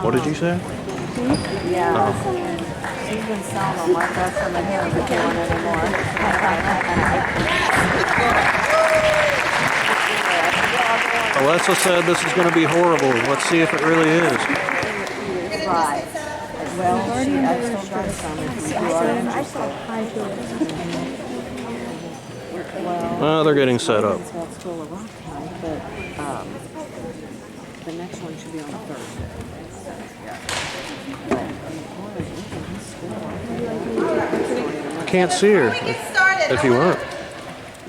What did you say? Yeah. She's been selling them like that from the hair, but they weren't anymore. Alessa said this is going to be horrible. Let's see if it really is. Right. Well, I still got some if you are interested. Well, they're getting set up. It's got School of Rock tonight, but the next one should be on Thursday. I can't see her. Before we get started, If you want.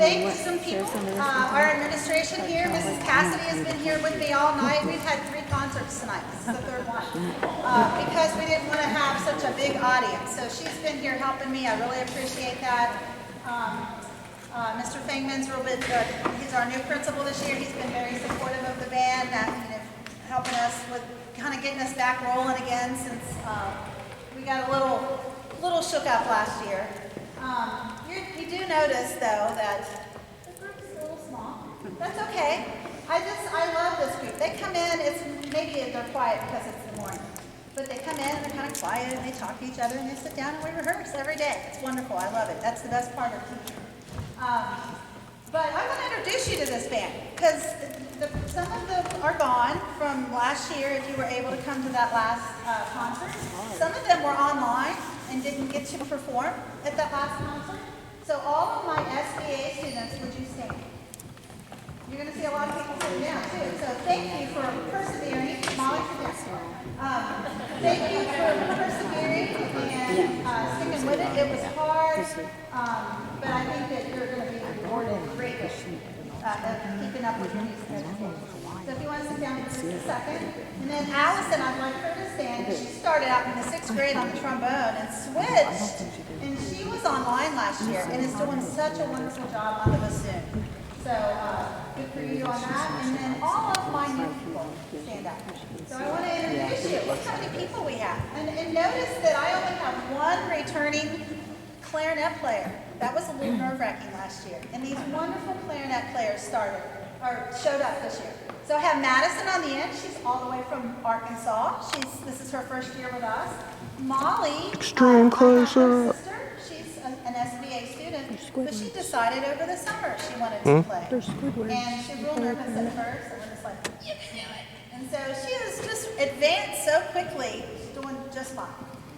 thank some people. Our administration here, Mrs. Cassidy, has been here with me all night. We've had 3 concerts tonight. This is the 3rd one. Because we didn't want to have such a big audience. So she's been here helping me. I really appreciate that. Mr. Fangman's real bit, he's our new principal this year. He's been very supportive of the band, helping us with kind of getting us back rolling again since we got a little shook up last year. You do notice though that the group is a little small. That's okay. I love this group. They come in, maybe they're quiet because it's the morning. But they come in and they're kind of quiet and they talk to each other and they sit down and we rehearse every day. It's wonderful. I love it. That's the best part of teaching. But I want to introduce you to this band because some of them are gone from last year if you were able to come to that last concert. Some of them were online and didn't get to perform at that last concert. So all of my SBA students, would you stand? You're going to see a lot of people sitting down too. So thank you for persevering. Molly, thank you for persevering and sticking with it. It was hard, but I think that you're going to be rewarded greatly keeping up with your music education. So if you want to sit down for just a second. And then Allison, I'd like her to stand. She started out in the 6th grade on the trombone and switched. And she was online last year and is doing such a wonderful job on the bassoon. So good for you on that. And then all of my new people stand up. So I want to introduce you. Look how many people we have. And notice that I only have one returning clarinet player. That was a little nerve-wracking last year. And these wonderful clarinet players showed up this year. So I have Madison on the end. She's all the way from Arkansas. This is her first year with us. Molly, Extreme closer. she's an SBA student, but she decided over the summer she wanted to play. And she was real nervous at first, and we're just like, you can do it. And so she has just advanced so quickly. She's doing just fine.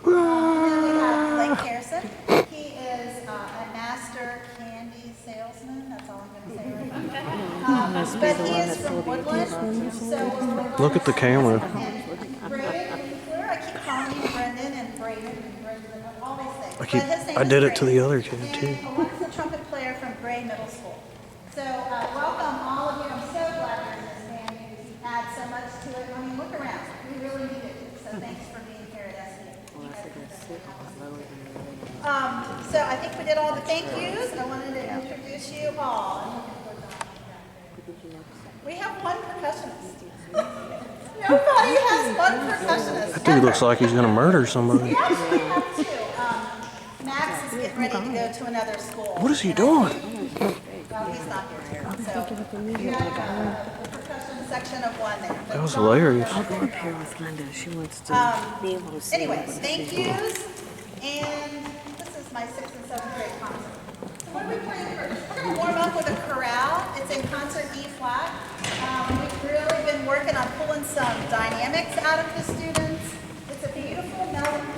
Then we have Blake Harrison. He is a master candy salesman. That's all I'm going to say right now. But he is from Woodland. So Look at the camera. I keep calling you Brendan and Braden and Brendan, all these things. I did it to the other kid too. And a wonderful trumpet player from Gray Middle School. So welcome all of you. I'm so glad you're in this band because you add so much to it. I mean, look around. We really need it. So thanks for being here at SBA. So I think we did all the thank yous. I wanted to introduce you all. We have one percussionist. Nobody has one percussionist. That dude looks like he's going to murder somebody. We actually have 2. Max is getting ready to go to another school. What is he doing? Well, he's not here. So we have the percussion section of 1 there. That was hilarious. I'll go up here with Linda. She wants to be able to see. Anyways, thank yous. And this is my 6th and 7th grade concert. So what are we playing first? We're going to warm up with a chorale. It's in concert E flat. We've really been working on pulling some dynamics out of the students. It's a beautiful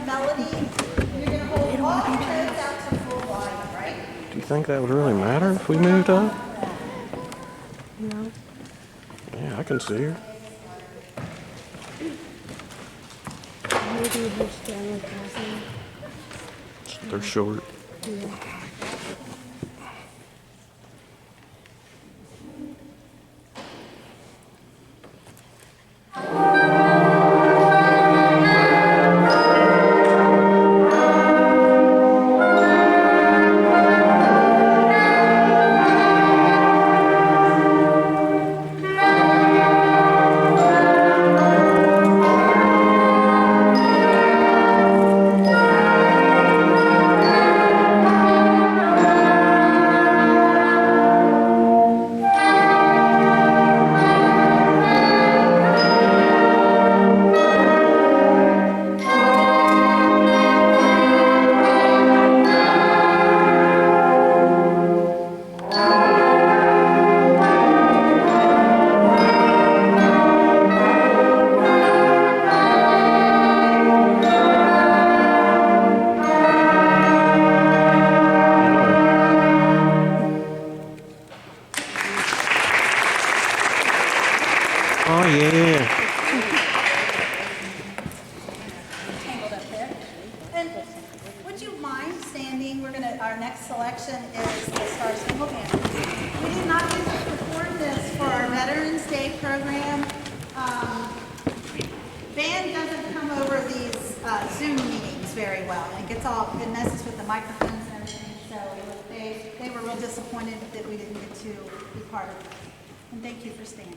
melody. You're going to hold all the notes out to full volume, right? Do you think that would really matter if we moved up? No. Yeah, I can see her. Maybe her Stanley cousin. They're short. Yeah. Zoom meetings very well. And it messes with the microphones and everything. So they were real disappointed that we didn't get to be part of it. And thank you for standing.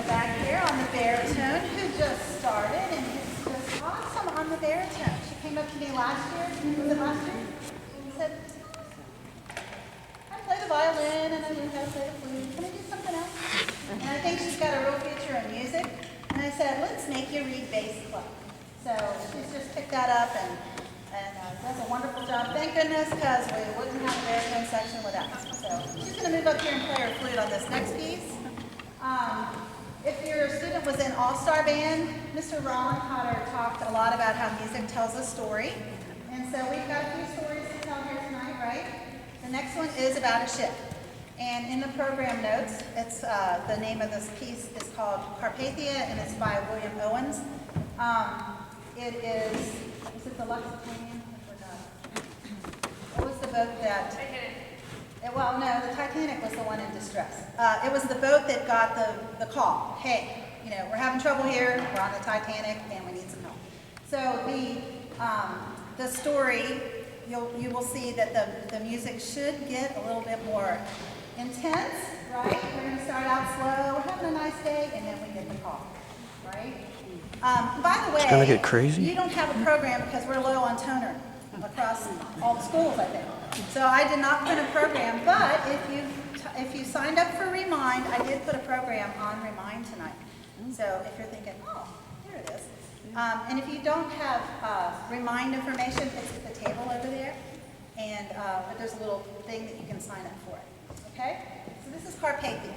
Back here on the baritone, who just started and is just awesome on the baritone. She came up to me last year, was it last year? And said, I play the violin and I learned how to play the flute. Can I do something else? And I think she's got a real future in music. And I said, let's make you read bass club. So she's just picked that up and does a wonderful job. Thank goodness, because we wouldn't have a baritone section without her. So she's going to move up here and play her flute on this next piece. If your student was in All-Star Band, Mr. Ron Cotter talked a lot about how music tells a story. And so we've got a few stories to tell here tonight, right? The next one is about a ship. And in the program notes, it's the name of this piece is called Carpathia, and it's by William Owens. It is it the Lusitania? What was the boat that... Well, no, the Titanic was the one in distress. It was the boat that got the call. Hey, we're having trouble here. We're on the Titanic, and we need some help. So the story, you will see that the music should get a little bit more intense, right? We're going to start out slow. We're having a nice day, and then we get the call, right? By the way, it's gonna get crazy. You don't have a program because we're low on toner across all the schools, I think. So I did not put a program, but if you signed up for Remind, I did put a program on Remind tonight. So if you're thinking, oh, here it is. And if you don't have Remind information, it's at the table over there. And but there's a little thing that you can sign up for it. Okay? So this is Carpathia.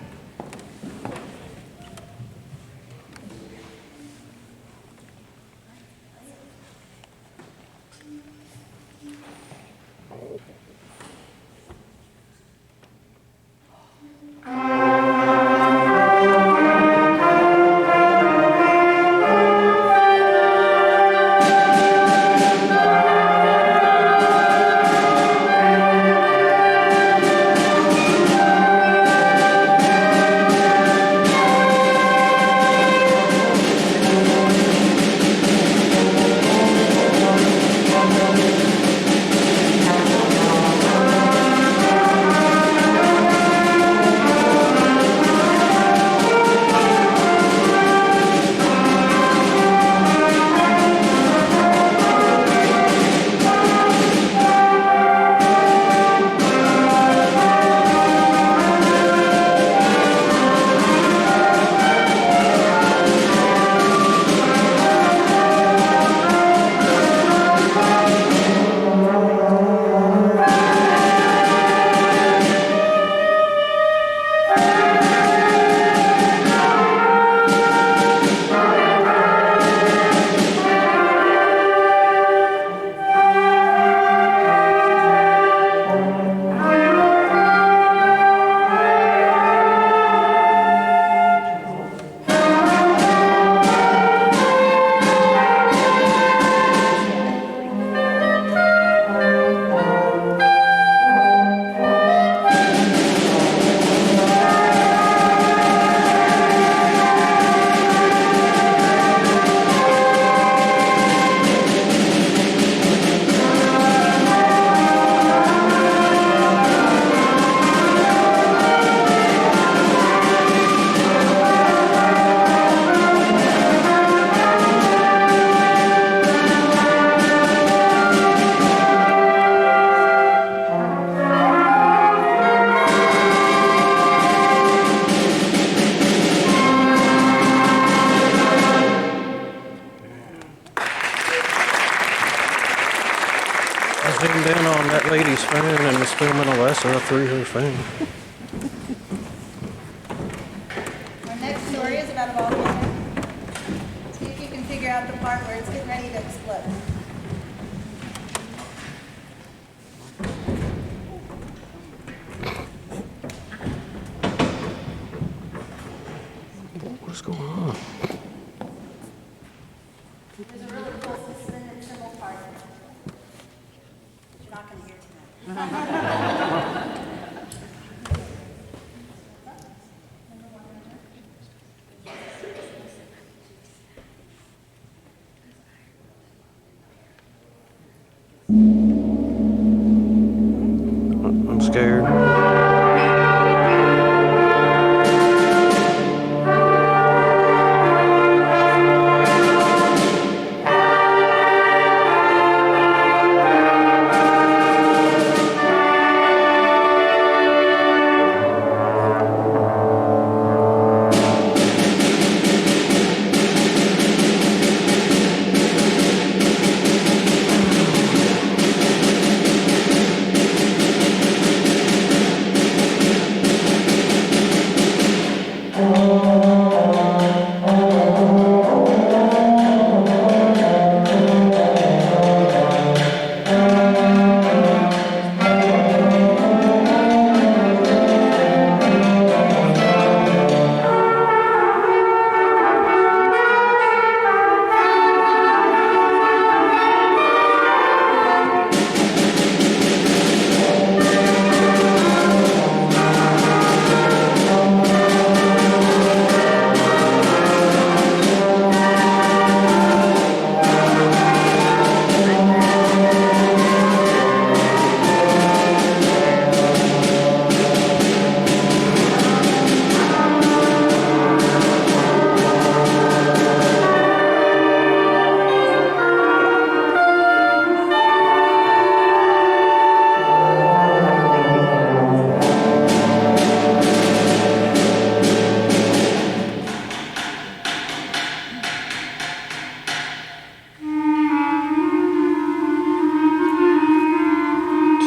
zoomed in on that lady's phone and was filming Alessa through her phone. Our next story is about a volcano. See if you can figure out the part where it's getting ready to explode. What's going on? There's a really cool suspended symbol part that you're not going to hear tonight. I'm scared.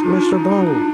Mr. Bone.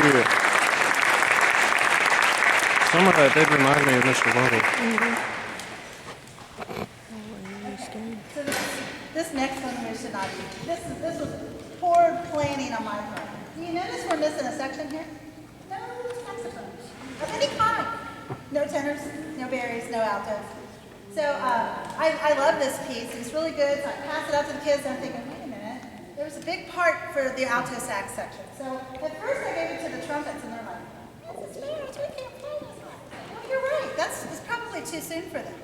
Yeah. Some of that did remind me of Mr. Bubble. So this next one here should not be. This was poor planning on my part. Do you notice we're missing a section here? No saxophones of any kind. No tenors, no barries, no altos. So I love this piece. It's really good. So I pass it out to the kids and I'm thinking, wait a minute. There was a big part for the alto sax section. So at first I gave it to the trumpets and they're like, this is marriage, we can't play this one. Well, you're right. It's probably too soon for them.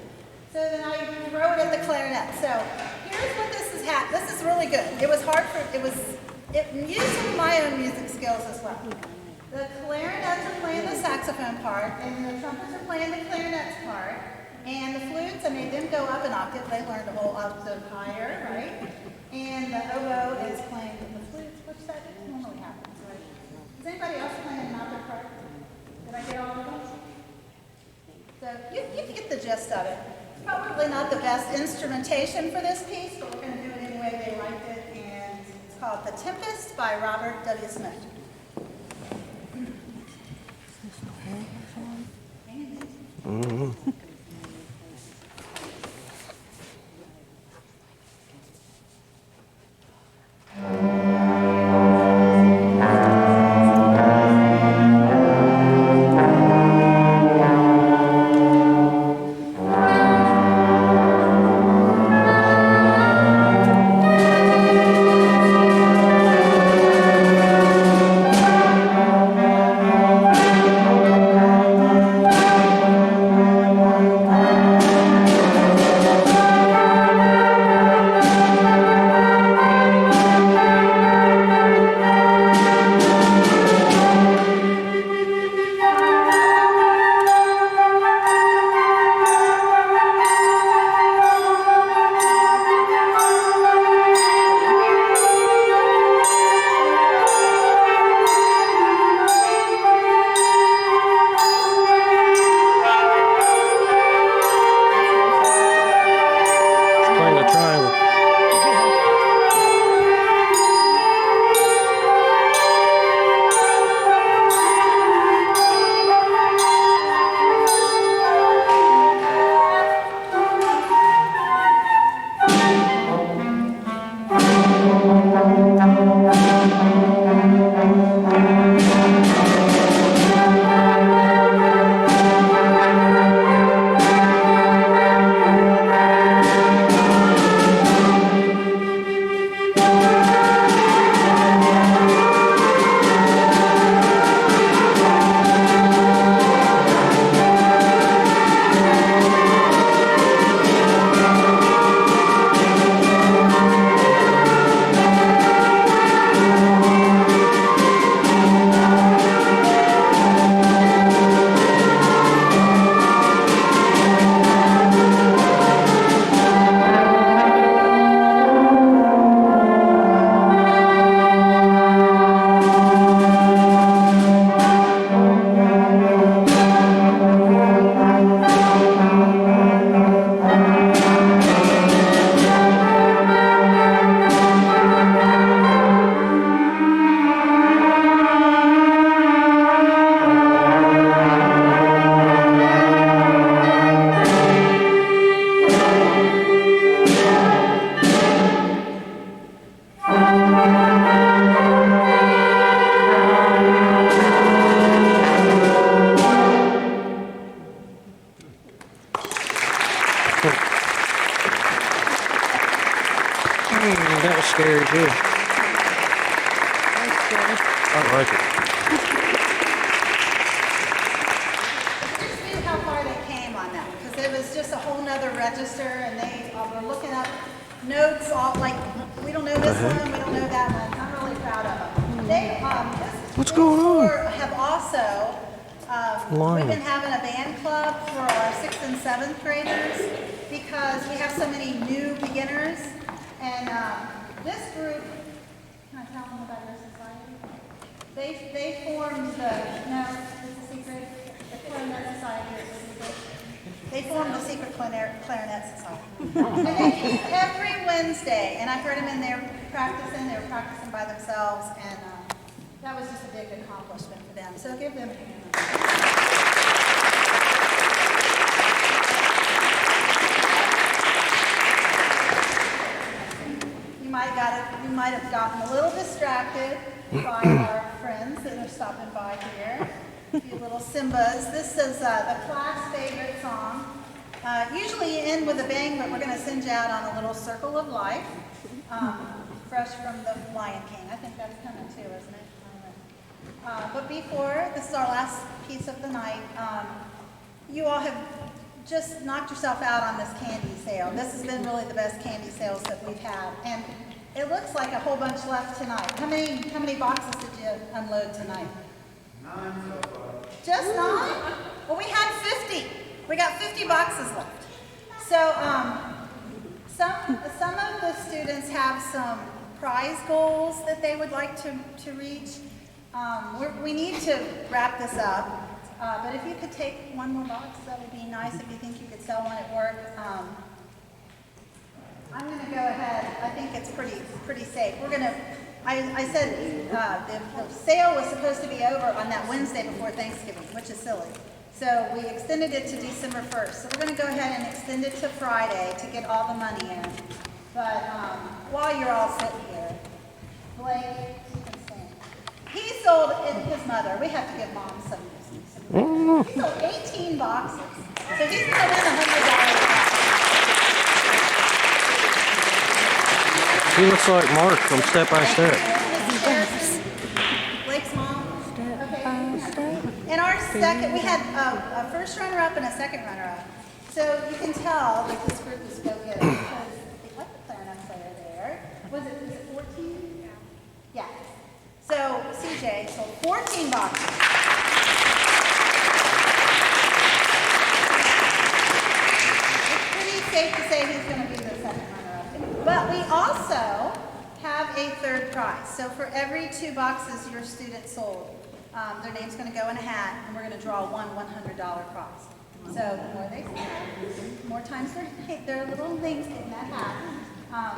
So then I throw it at the clarinet. So here's what this is. This is really good. It was hard for, it used some of my own music skills as well. The clarinets are playing the saxophone part, and the trumpets are playing the clarinets part, and the flutes, I made them go up an octave. They learned a whole octave higher, right? And the oboe is playing the flutes, which that normally of it. Probably not the best instrumentation for this piece, but we're going to do it anyway. They liked it, and it's called The Tempest by Robert W. Smith. Mm-hmm. That was scary too. I like it. Just see how far they came on that, because it was just a whole nother register, and they were looking up notes, all like, we don't know this one, we don't know that one. I'm really proud of them. They, What's going on? Have also, we've been having a band club for our 6th and 7th graders, because we have so many new beginners, and this group, can I tell them about your society? They formed the, no, it's a secret, the Clarinet Society is a secret. They formed the secret Clarinet Society. And they came every Wednesday, and I heard them in there practicing. They were practicing by themselves, and that was just a big accomplishment for them. So give them a hand. You might have gotten a little distracted by our friends that are stopping by here. A few little Simbas. This is the class favorite song. Usually you end with a bang, but we're going to send you out on a little circle of life. Fresh from the Lion King. I think that's coming too, isn't it? But before, this is our last piece of the night. You all have just knocked yourself out on this candy sale. This has been really the best candy sales that we've had. And it looks like a whole bunch left tonight. How many boxes did you unload tonight? 9 so far. Just 9? Well, we had 50. We got 50 boxes left. So some of the students have some prize goals that they would like to reach. We need to wrap this up. But if you could take one more box, that would be nice if you think you could sell one at work. I'm going to go ahead. I think it's pretty safe. We're going to, I said the sale was supposed to be over on that Wednesday before Thanksgiving, which is silly. So we extended it to December 1st. So we're going to go ahead and extend it to Friday to get all the money in. But while you're all sitting here, Blake, he sold his mother. We have to give Mom some. He sold 18 boxes. So he's going to win $100. He looks like Mark from Step by Step. Blake's mom. Okay. And our second, we had a first runner-up and a second runner-up. So you can tell that this group is go-getter because they like the clarinet player there. Was it 14? Yeah. So CJ sold 14 boxes. It's pretty safe to say he's going to be the second runner-up. But we also have a third prize. So for every 2 boxes your student sold, their name's going to go in a hat, and we're going to draw one $100 prize. So the more they sell, the more times their little names get in that hat.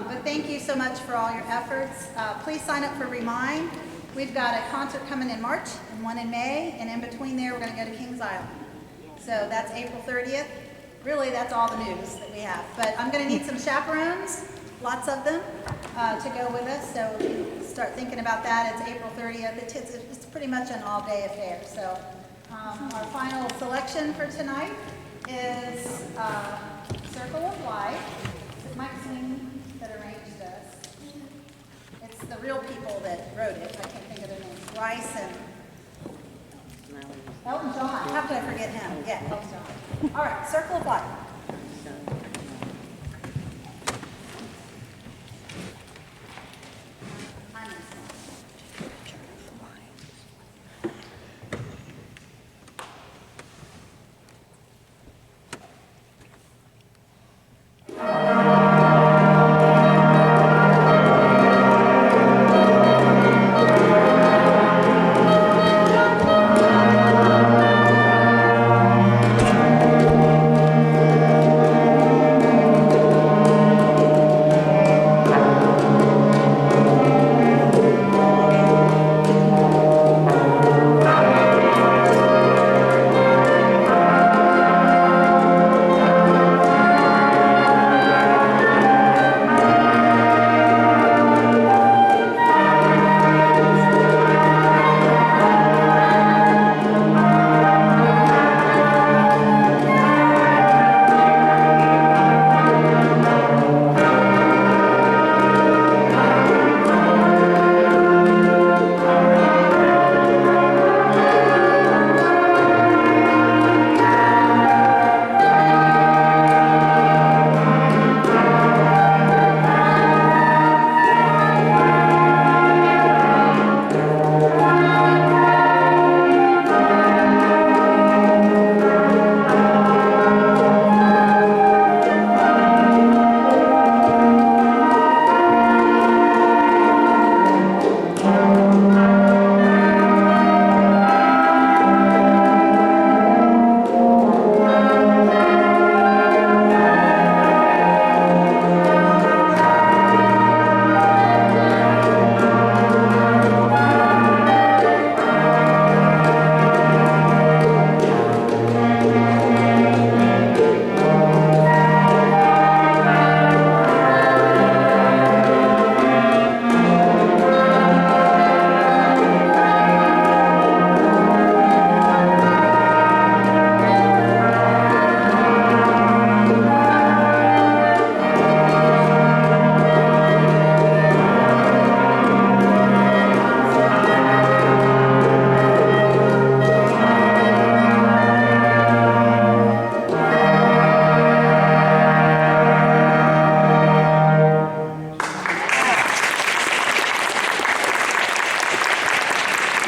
But thank you so much for all your efforts. Please sign up for Remind. We've got a concert coming in March and one in May, and in between there we're going to go to Kings Island. So that's April 30th. Really, that's all the news that we have. But I'm going to need some chaperones, lots of them, to go with us. So start thinking about that. It's April 30th. It's pretty much an all-day affair. So our final selection for tonight is Circle of Life. It's Mike Sweeney that arranged us. It's the real people that wrote it. I can't think of their names. Rice and Elton John. How could I forget him? Yeah, Elton John. All right, Circle of Life.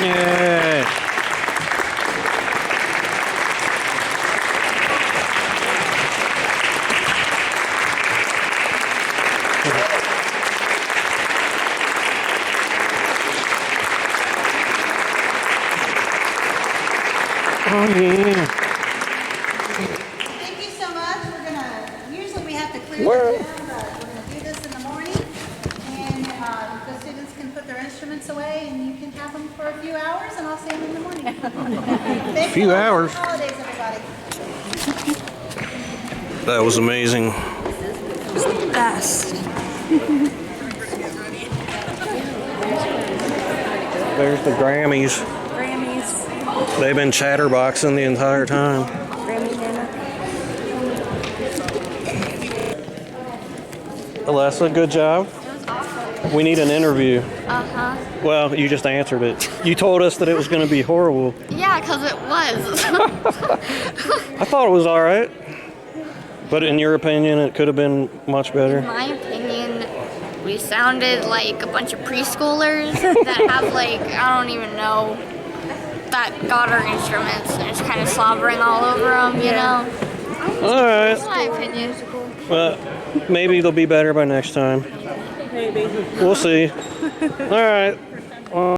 Yay. Oh, yeah. Thank you so much. We're gonna, usually we have to clear Where- the gym, but we're gonna do this in the morning. And the students can put their instruments away and you can have them for a few hours and I'll see them in the morning. Thanks Few a lot. hours. Happy holidays, everybody. That was amazing. Best. There's the Grammys. Grammys. They've been chatterboxing the entire time. Grammy dinner. Alessa, good job. It was awesome. We need an interview. Uh-huh. Well, you just answered it. You told us that it was going to be horrible. Yeah, because it was. I thought it was all right. But in your opinion, it could have been much better. In my opinion, we sounded like a bunch of preschoolers that have like, I don't even know, that got our instruments and just kind of slobbering all over them, you know? All right. That's my opinion. Well, maybe they'll be better by next time. Maybe. We'll see. All right.